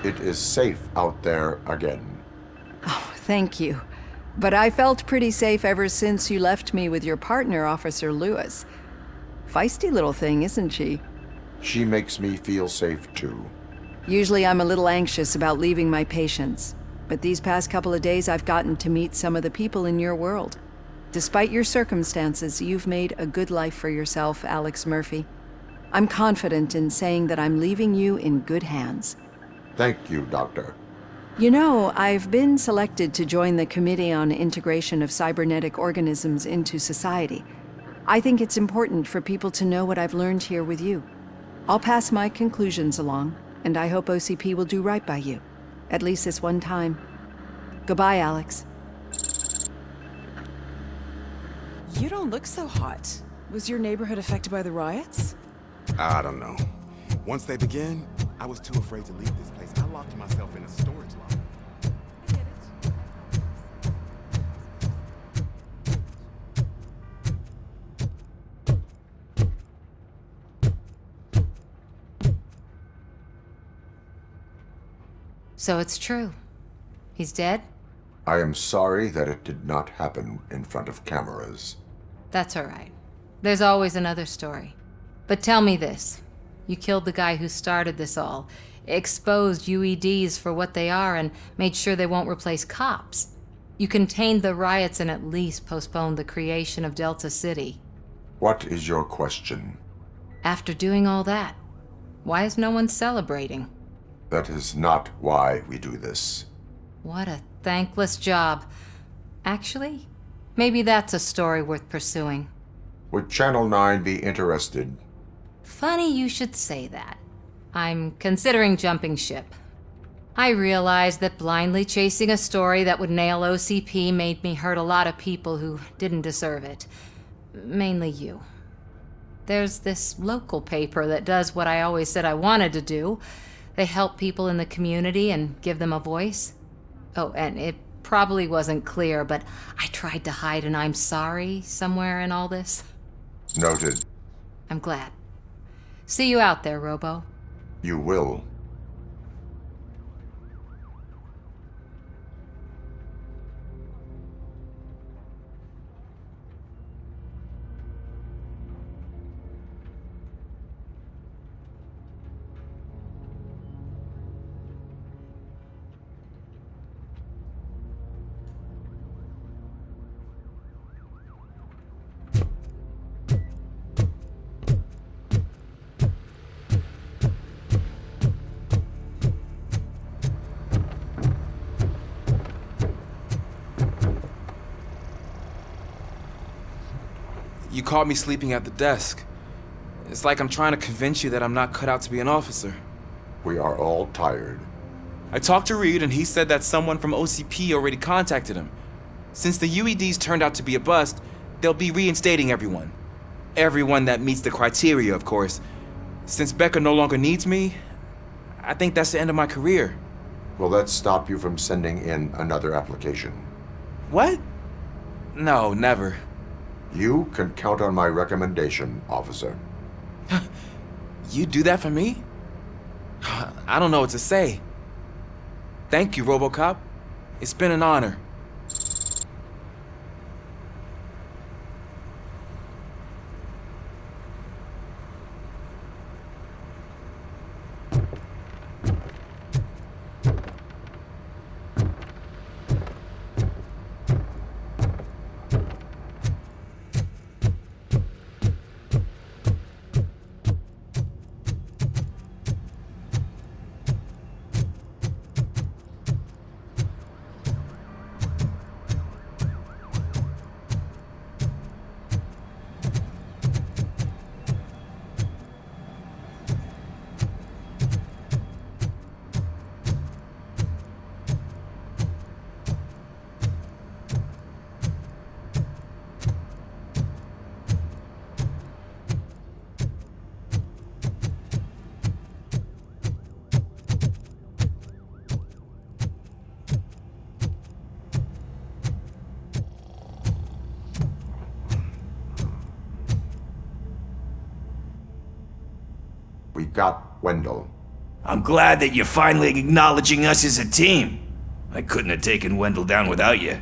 It is safe out there again. Oh, thank you. But I felt pretty safe ever since you left me with your partner, Officer Lewis. Feisty little thing, isn't she? She makes me feel safe too. Usually I'm a little anxious about leaving my patients, but these past couple of days I've gotten to meet some of the people in your world. Despite your circumstances, you've made a good life for yourself, Alex Murphy. I'm confident in saying that I'm leaving you in good hands. Thank you, Doctor. You know, I've been selected to join the Committee on Integration of Cybernetic Organisms into Society. I think it's important for people to know what I've learned here with you. I'll pass my conclusions along, and I hope OCP will do right by you. At least this one time. Goodbye, Alex. You don't look so hot. Was your neighborhood affected by the riots? I don't know. Once they begin, I was too afraid to leave this place. I locked myself in a storage locker. I get it. So it's true. He's dead? I am sorry that it did not happen in front of cameras. That's all right. There's always another story. But tell me this. You killed the guy who started this all, exposed UEDs for what they are, and made sure they won't replace cops. You contained the riots and at least postponed the creation of Delta City. What is your question? After doing all that, why is no one celebrating? That is not why we do this. What a thankless job. Actually, maybe that's a story worth pursuing. Would Channel 9 be interested? Funny you should say that. I'm considering jumping ship. I realized that blindly chasing a story that would nail OCP made me hurt a lot of people who didn't deserve it. Mainly you. There's this local paper that does what I always said I wanted to do. They help people in the community and give them a voice. Oh, and it probably wasn't clear, but I tried to hide an I'm sorry somewhere in all this. Noted. I'm glad. See you out there, Robo. You will. You caught me sleeping at the desk. It's like I'm trying to convince you that I'm not cut out to be an officer. We are all tired. I talked to Reed and he said that someone from OCP already contacted him. Since the UEDs turned out to be a bust, they'll be reinstating everyone. Everyone that meets the criteria, of course. Since Becca no longer needs me, I think that's the end of my career. Will that stop you from sending in another application? What? No, never. You can count on my recommendation, officer. You do that for me? I don't know what to say. Thank you, RoboCop. It's been an honor. We got Wendell. I'm glad that you're finally acknowledging us as a team. I couldn't have taken Wendell down without you.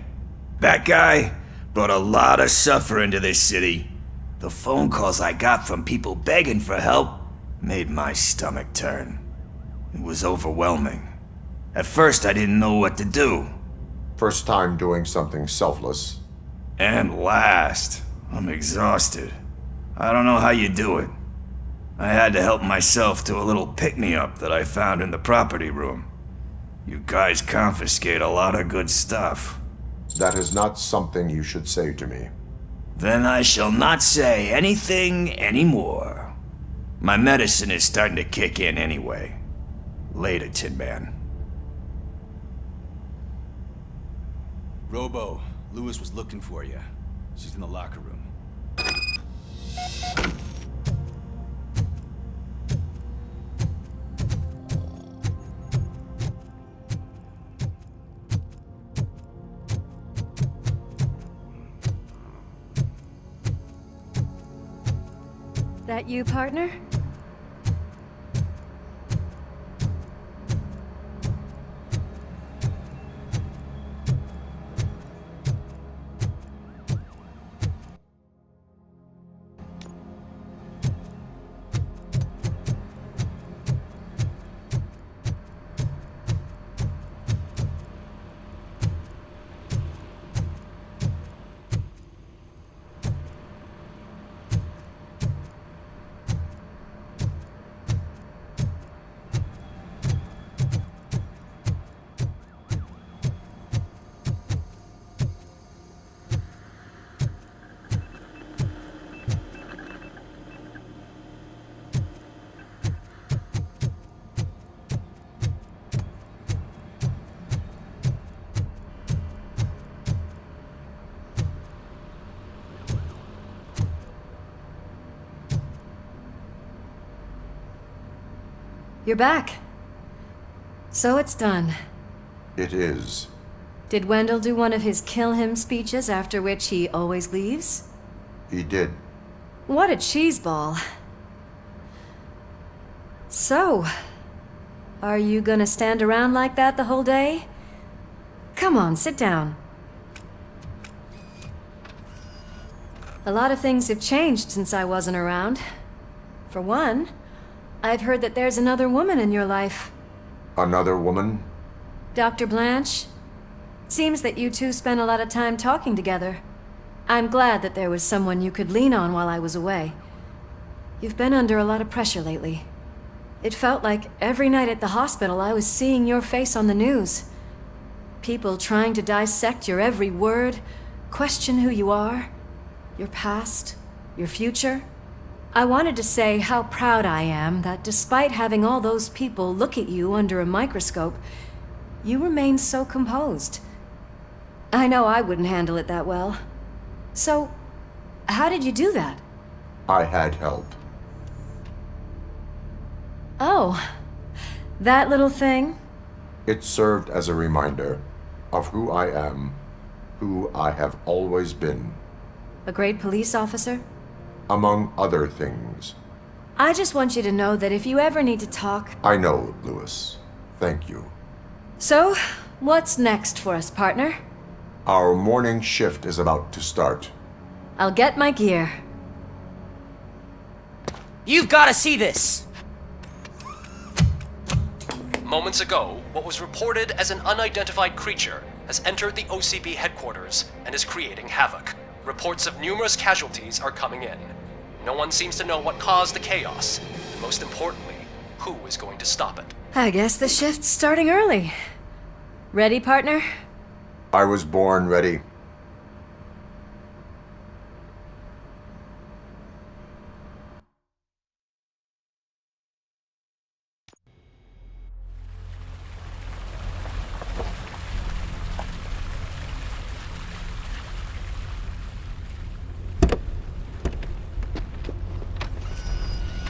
That guy brought a lot of suffering to this city. The phone calls I got from people begging for help made my stomach turn. It was overwhelming. At first, I didn't know what to do. First time doing something selfless. And last, I'm exhausted. I don't know how you do it. I had to help myself to a little pick-me-up that I found in the property room. You guys confiscate a lot of good stuff. That is not something you should say to me. Then I shall not say anything anymore. My medicine is starting to kick in anyway. Later, Tin Man. Robo, Lewis was looking for you. She's in the locker room. That you, partner? You're back. So it's done. It is. Did Wendell do one of his kill him speeches after which he always leaves? He did. What a cheeseball. So, are you gonna stand around like that the whole day? Come on, sit down. A lot of things have changed since I wasn't around. For one, I've heard that there's another woman in your life. Another woman? Dr. Blanche? Seems that you two spent a lot of time talking together. I'm glad that there was someone you could lean on while I was away. You've been under a lot of pressure lately. It felt like every night at the hospital I was seeing your face on the news. People trying to dissect your every word, question who you are, your past, your future. I wanted to say how proud I am that despite having all those people look at you under a microscope, you remain so composed. I know I wouldn't handle it that well. So, how did you do that? I had help. Oh, that little thing? It served as a reminder of who I am, who I have always been. A great police officer? Among other things. I just want you to know that if you ever need to talk... I know, Lewis. Thank you. So, what's next for us, partner? Our morning shift is about to start. I'll get my gear. You've got to see this! Moments ago, what was reported as an unidentified creature has entered the OCP headquarters and is creating havoc. Reports of numerous casualties are coming in. No one seems to know what caused the chaos, and most importantly, who is going to stop it. I guess the shift's starting early. Ready, partner? I was born ready.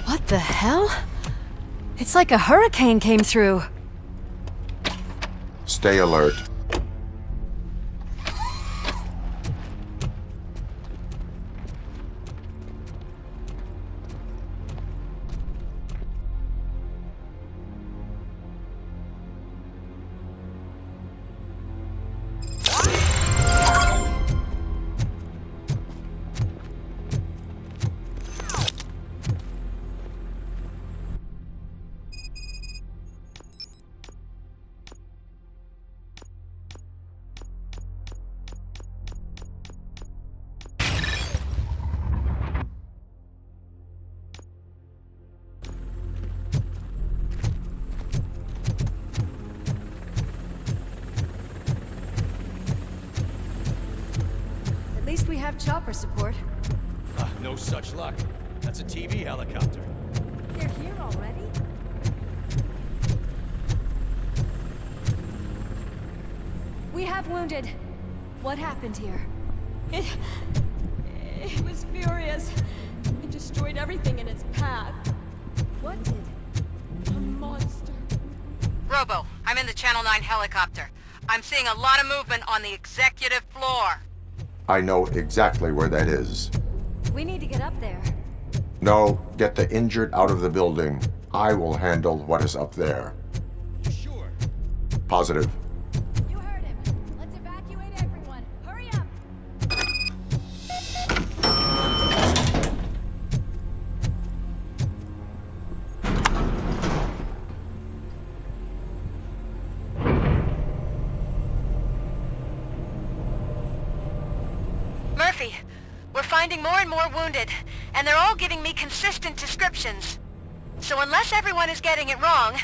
What the hell? It's like a hurricane came through. Stay alert. have chopper support. No such luck. That's a TV helicopter. They're here already? We have wounded. What happened here? It was furious. It destroyed everything in its path. What did? A monster. Robo, I'm in the Channel 9 helicopter. I'm seeing a lot of movement on the executive floor. I know exactly where that is. We need to get up there. No, get the injured out of the building. I will handle what is up there. Sure. Positive. You heard him. Let's evacuate everyone. Hurry up! Murphy, we're finding more and more wounded, and they're all giving me consistent descriptions. So unless everyone is getting it wrong,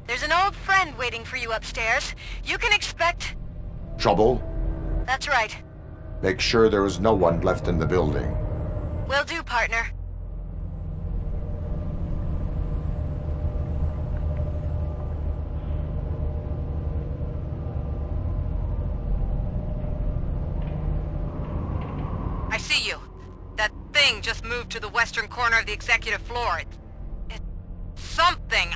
there's an old friend waiting for you upstairs. You can expect... Trouble? That's right. Make sure there is no one left in the building. Will do, partner. I see you. That thing just moved to the western corner of the executive floor. It's something.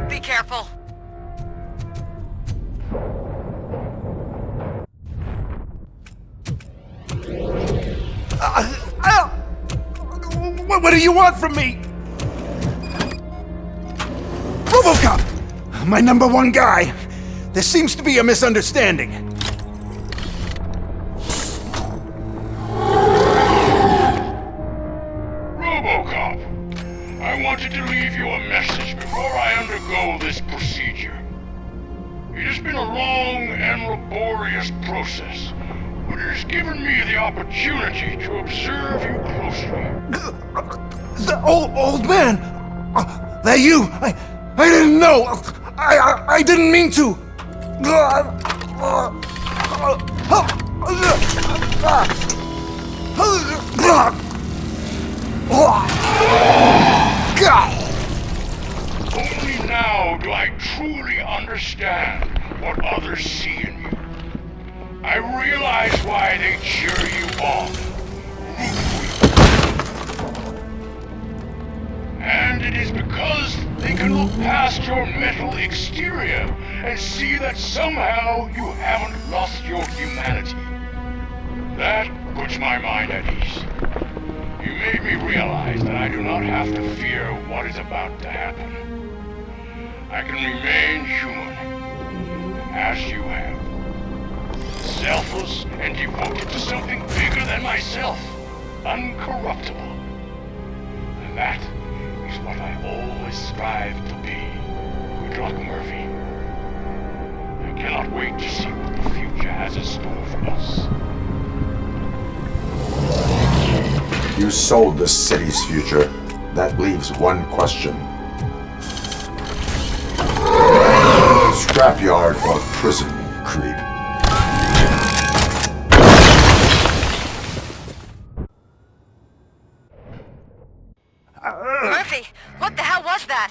Be careful. What do you want from me? RoboCop! My number one guy. There seems to be a misunderstanding. RoboCop, I wanted to leave you a message before I undergo this procedure. It has been a long and laborious process, but it has given me the opportunity to observe you closely. The old man! That you! I didn't know! I didn't mean to! Only now do I truly understand what others see in you. I realize why they cheer you on, root for you. And it is because they can look past your metal exterior and see that somehow you haven't lost your humanity. That puts my mind at ease. You made me realize that I do not have to fear what is about to happen. I can remain human, as you have. Selfless and devoted to something bigger than myself, uncorruptible. And that is what I always strive to be. Good luck, Murphy. I cannot wait to see what the future has in store for us. You sold the city's future. That leaves one question. Scrapyard or prison, creep? Murphy, what the hell was that?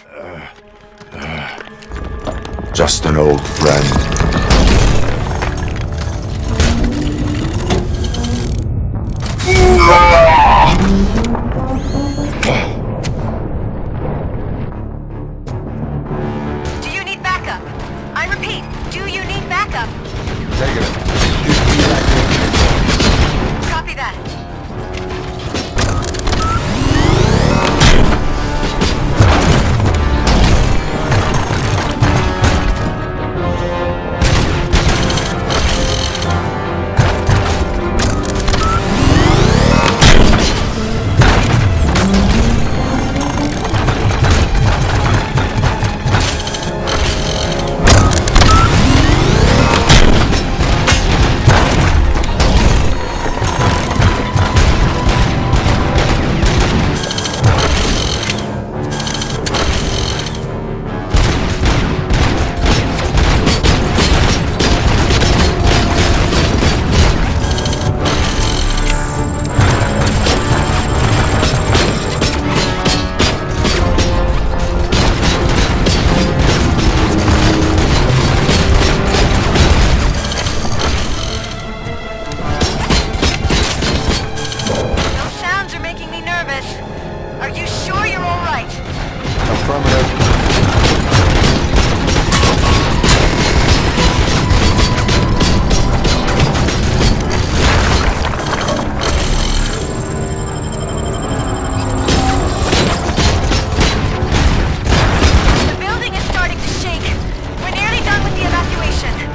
Just an old friend. Do you need backup? I repeat, do you need backup? Negative. Copy that. The building is starting to shake. We're nearly done with the evacuation.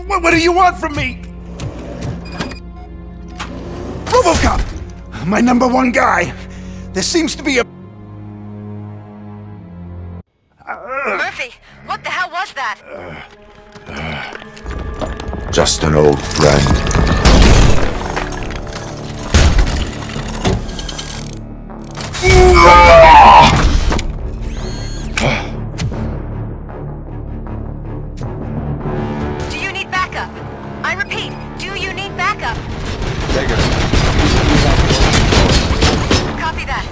What do you want from me? RoboCop! My #1 guy! There seems to be a... Murphy, what the hell was that? Just an old friend. Do you need backup? I repeat, do you need backup? Negative. Copy that.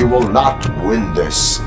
You will not win this.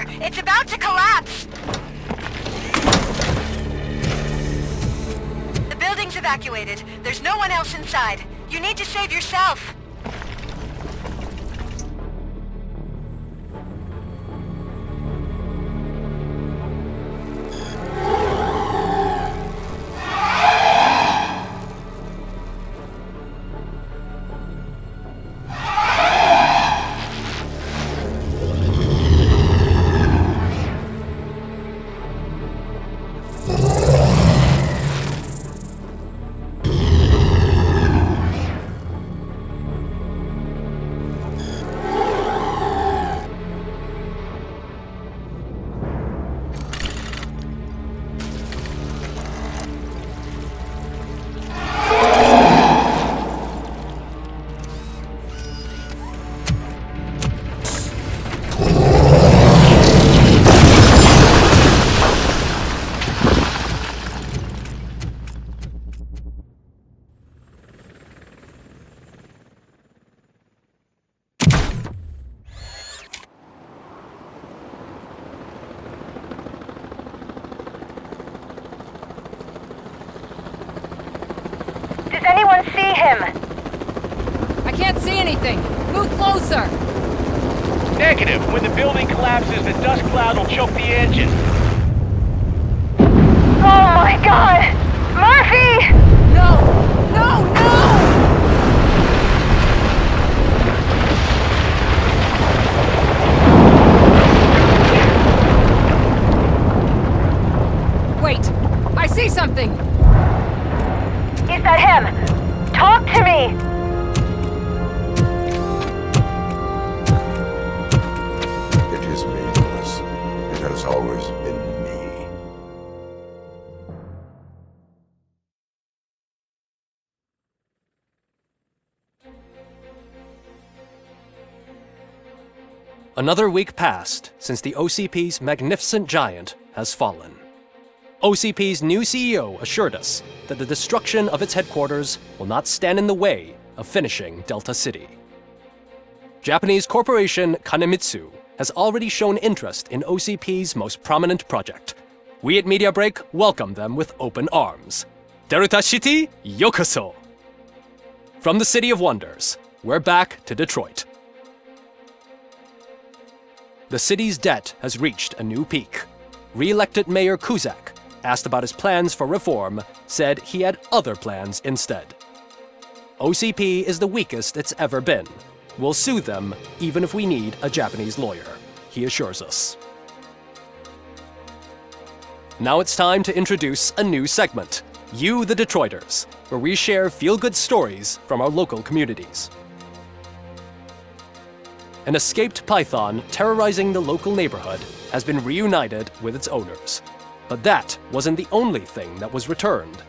there! It's about to collapse! The building's evacuated. There's no one else inside. You need to save yourself. Anyone see him? I can't see anything. Move closer. Negative. When the building collapses, the dust cloud will choke the engine. Oh my god! Murphy! No! No! No! Wait! I see something! Is that him? Talk to me! It is me, Louis. It has always been me. Another week passed since the OCP's magnificent giant has fallen. OCP's new CEO assured us that the destruction of its headquarters will not stand in the way of finishing Delta City. Japanese corporation Kanemitsu has already shown interest in OCP's most prominent project. We at Media Break welcome them with open arms. Delta City, yokoso! From the City of Wonders, we're back to Detroit. The city's debt has reached a new peak. Re-elected Mayor Kuzak, asked about his plans for reform, said he had other plans instead. OCP is the weakest it's ever been. We'll sue them even if we need a Japanese lawyer, he assures us. Now it's time to introduce a new segment, You the Detroiters, where we share feel-good stories from our local communities. An escaped python terrorizing the local neighborhood has been reunited with its owners. But that wasn't the only thing that was returned.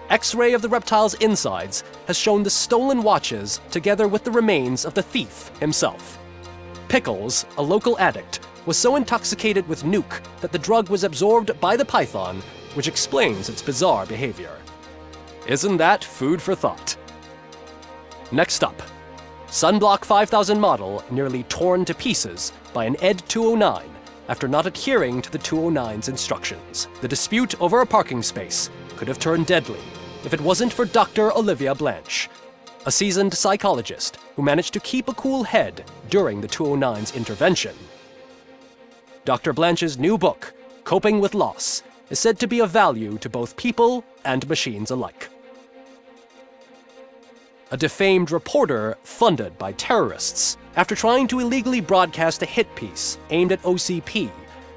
X-ray of the reptile's insides has shown the stolen watches together with the remains of the thief himself. Pickles, a local addict, was so intoxicated with nuke that the drug was absorbed by the python, which explains its bizarre behavior. Isn't that food for thought? Next up, Sunblock 5000 model nearly torn to pieces by an ED 209 after not adhering to the 209's instructions. The dispute over a parking space could have turned deadly if it wasn't for Dr. Olivia Blanche, a seasoned psychologist who managed to keep a cool head during the 209's intervention. Dr. Blanche's new book, Coping with Loss, is said to be of value to both people and machines alike. A defamed reporter funded by terrorists. After trying to illegally broadcast a hit piece aimed at OCP,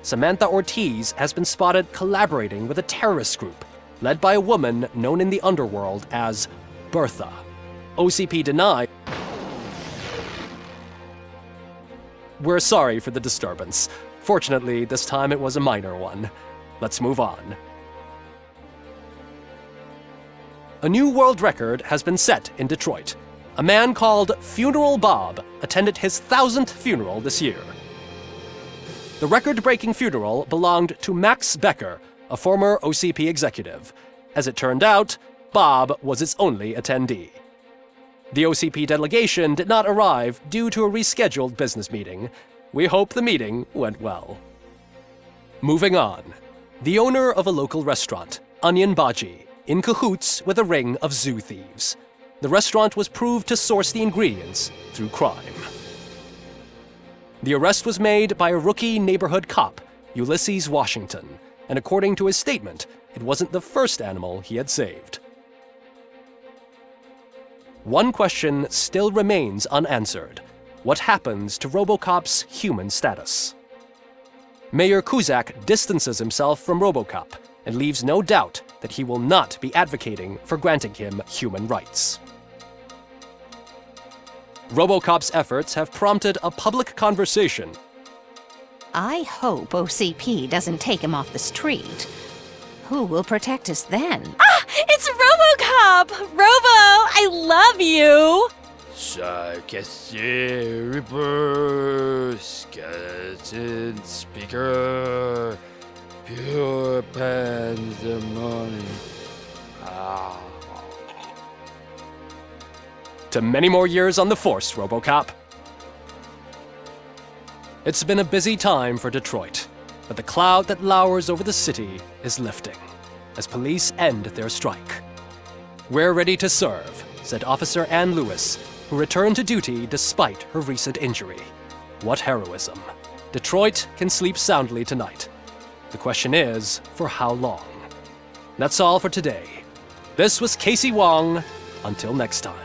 Samantha Ortiz has been spotted collaborating with a terrorist group led by a woman known in the underworld as Bertha. OCP denied. We're sorry for the disturbance. Fortunately, this time it was a minor one. Let's move on. A new world record has been set in Detroit. A man called Funeral Bob attended his 1000th funeral this year. The record-breaking funeral belonged to Max Becker, a former OCP executive. As it turned out, Bob was its only attendee. The OCP delegation did not arrive due to a rescheduled business meeting. We hope the meeting went well. Moving on. The owner of a local restaurant, Onion Baji, in cahoots with a ring of zoo thieves. The restaurant was proved to source the ingredients through crime. The arrest was made by a rookie neighborhood cop, Ulysses Washington, and according to his statement, it wasn't the first animal he had saved. One question still remains unanswered. What happens to RoboCop's human status? Mayor Kuzak distances himself from RoboCop and leaves no doubt that he will not be advocating for granting him human rights. RoboCop's efforts have prompted a public conversation. I hope OCP doesn't take him off the street. Who will protect us then? Ah! It's RoboCop! Robo, I love you! Cassier, Reaper, Skeleton, Speaker, Pure Pandemonium. To many more years on the force, RoboCop. It's been a busy time for Detroit, but the cloud that lowers over the city is lifting as police end their strike. We're ready to serve, said Officer Ann Lewis, who returned to duty despite her recent injury. What heroism. Detroit can sleep soundly tonight. The question is, for how long? That's all for today. This was Casey Wong. Until next time.